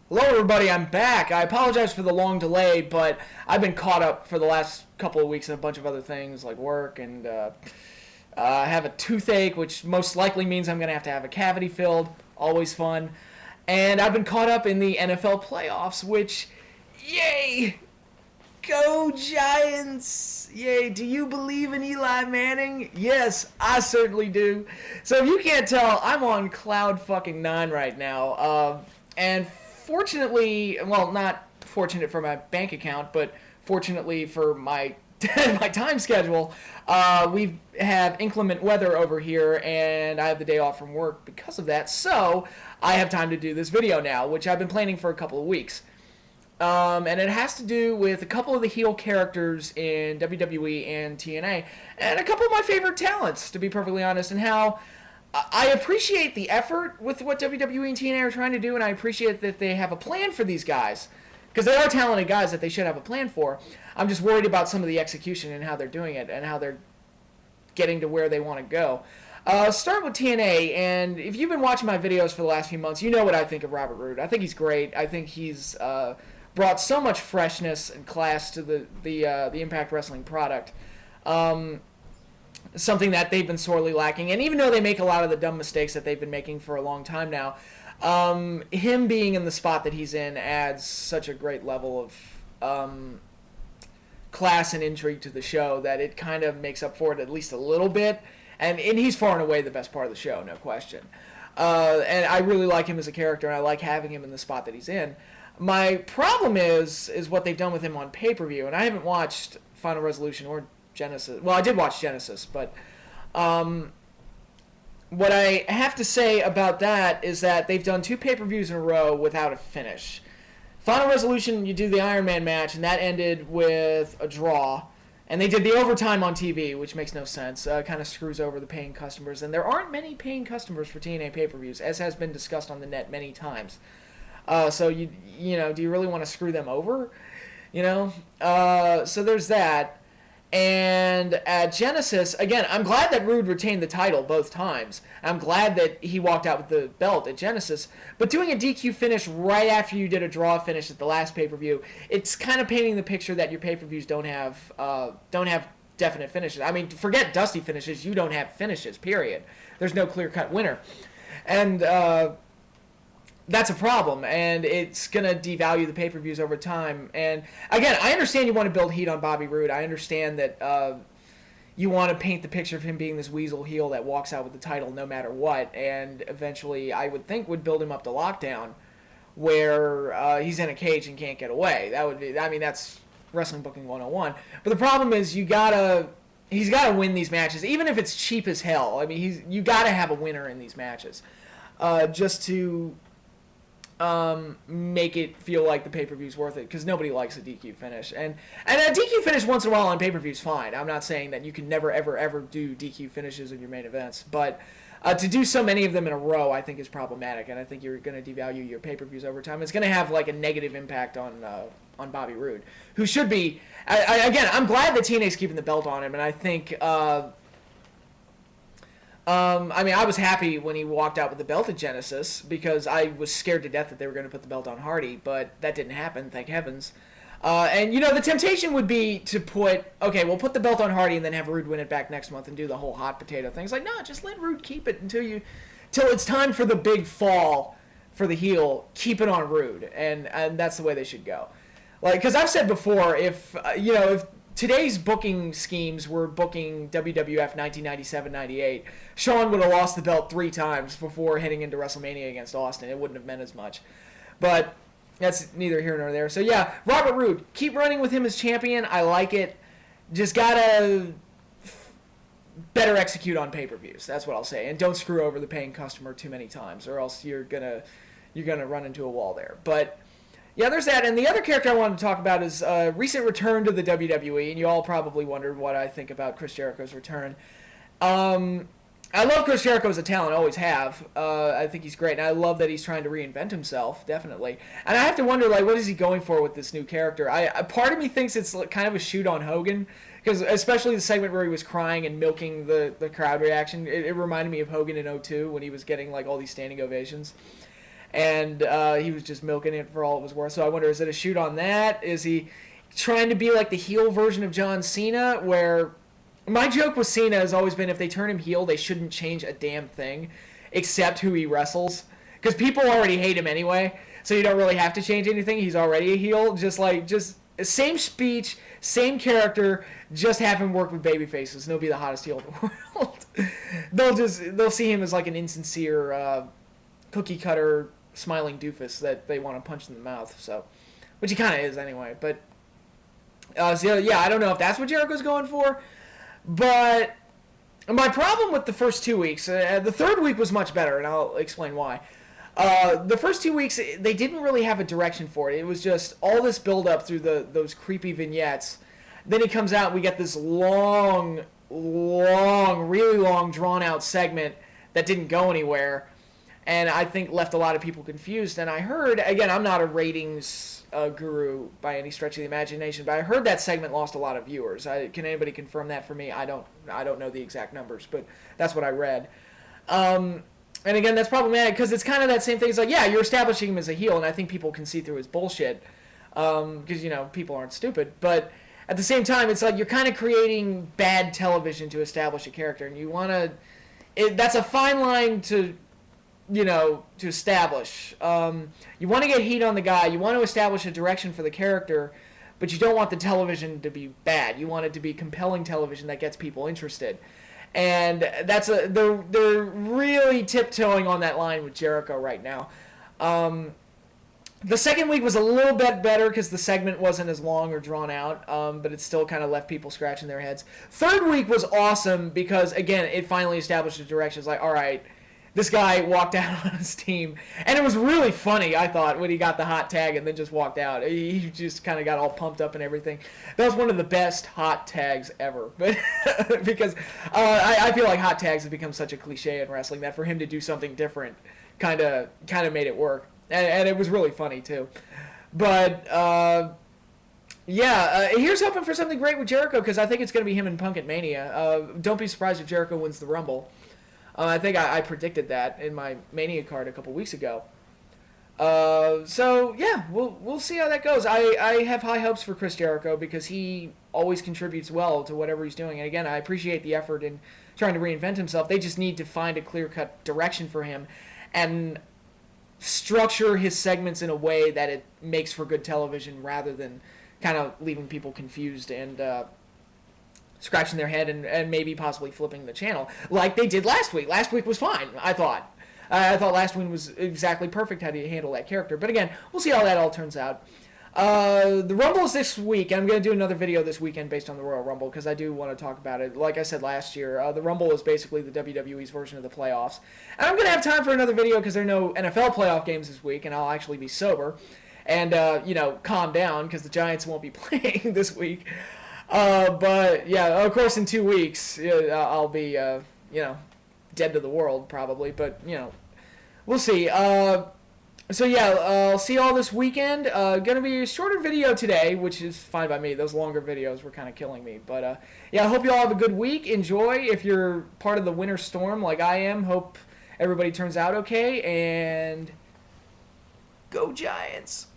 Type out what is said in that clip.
Hello, everybody. I'm back. I apologize for the long delay, but I've been caught up for the last couple of weeks in a bunch of other things like work, and I have a toothache, which most likely means I'm going to have a cavity filled. Always fun. And I've been caught up in the NFL playoffs, which, yay! Go Giants! Yay! Do you believe in Eli Manning? Yes, I certainly do. So if you can't tell, I'm on cloud fucking nine right now. And fortunately, well, not fortunate for my bank account, but fortunately for my my time schedule, we have inclement weather over here, and I have the day off from work because of that. So I have time to do this video now, which I've been planning for a couple of weeks. And it has to do with a couple of the heel characters in WWE and TNA, and a couple of my favorite talents, to be perfectly honest, and how I appreciate the effort with what WWE and TNA are trying to do, and I appreciate that they have a plan for these guys, because they are talented guys that they should have a plan for. I'm just worried about some of the execution and how they're doing it, and how they're getting to where they want to go. Start with TNA, and if you've been watching my videos for the last few months, you know what I think of Robert Roode. I think he's great. I think he's brought so much freshness and class to the Impact Wrestling product. Something that they've been sorely lacking. And even though they make a lot of the dumb mistakes that they've been making for a long time now, him being in the spot that he's in adds such a great level of class and intrigue to the show that it kind of makes up for it at least a little bit. And he's far and away the best part of the show, no question. And I really like him as a character, and I like having him in the spot that he's in. My problem is what they've done with him on pay-per-view, and I haven't watched Final Resolution or Genesis. Well, I did watch Genesis, but what I have to say about that is that they've done 2 pay-per-views in a row without a finish. Final Resolution, you do the Iron Man match, and that ended with a draw. And they did the overtime on TV, which makes no sense. Kind of screws over the paying customers. And there aren't many paying customers for TNA pay-per-views, as has been discussed on the net many times. So, you know, do you really want to screw them over? You know? So there's that. And at Genesis, again, I'm glad that Roode retained the title both times. I'm glad that he walked out with the belt at Genesis. But doing a DQ finish right after you did a draw finish at the last pay-per-view, it's kind of painting the picture that your pay-per-views don't have definite finishes. I mean, forget dusty finishes. You don't have finishes, period. There's no clear-cut winner. And that's a problem, and it's going to devalue the pay-per-views over time. And, again, I understand you want to build heat on Bobby Roode. I understand that you want to paint the picture of him being this weasel heel that walks out with the title no matter what, and eventually, I would think, would build him up to Lockdown, where he's in a cage and can't get away. That would be, I mean, that's Wrestling Booking 101. But the problem is he's got to win these matches, even if it's cheap as hell. I mean, you got to have a winner in these matches, just to make it feel like the pay-per-view's worth it, because nobody likes a DQ finish. And a DQ finish once in a while on pay-per-view's fine. I'm not saying that you can never, ever, ever do DQ finishes in your main events, but to do so many of them in a row, I think is problematic, and I think you're going to devalue your pay-per-views over time. It's going to have like a negative impact on Bobby Roode, who should be, again, I'm glad that TNA's keeping the belt on him, and I think I mean, I was happy when he walked out with the belt at Genesis, because I was scared to death that they were going to put the belt on Hardy, but that didn't happen, thank heavens. And, you know, the temptation would be to we'll put the belt on Hardy and then have Roode win it back next month and do the whole hot potato thing. It's like, no, just let Roode keep it till it's time for the big fall for the heel. Keep it on Roode, and that's the way they should go. Like, because I've said before, if today's booking schemes were booking WWF 1997-98, Shawn would have lost the belt 3 times before heading into WrestleMania against Austin. It wouldn't have meant as much. But that's neither here nor there. So, yeah, Robert Roode, keep running with him as champion. I like it. Just gotta better execute on pay-per-views. That's what I'll say. And don't screw over the paying customer too many times, or else you're gonna run into a wall there. But yeah, there's that. And the other character I wanted to talk about is a recent return to the WWE, and you all probably wondered what I think about Chris Jericho's return. I love Chris Jericho as a talent, always have. I think he's great, and I love that he's trying to reinvent himself, definitely. And I have to wonder, like, what is he going for with this new character? Part of me thinks it's kind of a shoot on Hogan, because especially the segment where he was crying and milking the crowd reaction, it reminded me of Hogan in '02 when he was getting, like, all these standing ovations. and he was just milking it for all it was worth. So I wonder, is it a shoot on that? Is he trying to be like the heel version of John Cena, where my joke with Cena has always been if they turn him heel, they shouldn't change a damn thing except who he wrestles, because people already hate him anyway, so you don't really have to change anything. He's already a heel. Just same speech, same character, just have him work with baby faces, and he'll be the hottest heel in the world. They'll see him as like an insincere cookie cutter smiling doofus that they want to punch in the mouth. So, which he kind of is anyway. But so yeah, I don't know if that's what Jericho's going for. But my problem with the first 2 weeks, the third week was much better, and I'll explain why. The first 2 weeks, they didn't really have a direction for it. It was just all this build-up through those creepy vignettes. Then he comes out, and we get this long, really long, drawn-out segment that didn't go anywhere, and I think left a lot of people confused. And I heard, again, I'm not a ratings guru by any stretch of the imagination, but I heard that segment lost a lot of viewers. Can anybody confirm that for me? I don't know the exact numbers, but that's what I read. And again, that's problematic because it's kind of that same thing. It's like, yeah, you're establishing him as a heel, and I think people can see through his bullshit because, people aren't stupid. But at the same time, it's like you're kind of creating bad television to establish a character, and you want to... That's a fine line to establish. You want to get heat on the guy. You want to establish a direction for the character, but you don't want the television to be bad. You want it to be compelling television that gets people interested. And they're really tiptoeing on that line with Jericho right now. The second week was a little bit better because the segment wasn't as long or drawn out, but it still kind of left people scratching their heads. Third week was awesome because, again, it finally established a direction. It's like, all right, this guy walked out on his team. And it was really funny, I thought, when he got the hot tag and then just walked out. He just kind of got all pumped up and everything. That was one of the best hot tags ever. But because I feel like hot tags have become such a cliche in wrestling that for him to do something different kind of made it work. And it was really funny, too. But, here's hoping for something great with Jericho, because I think it's going to be him and Punk at Mania. Don't be surprised if Jericho wins the Rumble. I think I predicted that in my Mania card a couple weeks ago. So, yeah, we'll see how that goes. I have high hopes for Chris Jericho because he always contributes well to whatever he's doing. And, again, I appreciate the effort in trying to reinvent himself. They just need to find a clear-cut direction for him and structure his segments in a way that it makes for good television rather than kind of leaving people confused and scratching their head and maybe possibly flipping the channel like they did last week. Last week was fine, I thought. I thought last week was exactly perfect how to handle that character. But again, we'll see how that all turns out. The Rumble is this week. I'm going to do another video this weekend based on the Royal Rumble because I do want to talk about it. Like I said last year, the Rumble is basically the WWE's version of the playoffs. And I'm going to have time for another video because there are no NFL playoff games this week, and I'll actually be sober and, calm down because the Giants won't be playing this week. But, yeah, of course, in 2 weeks, I'll be, dead to the world probably. But, we'll see. So yeah, I'll see you all this weekend. Gonna be a shorter video today, which is fine by me. Those longer videos were kind of killing me. But yeah, I hope you all have a good week. Enjoy. If you're part of the winter storm like I am, hope everybody turns out okay. And go Giants.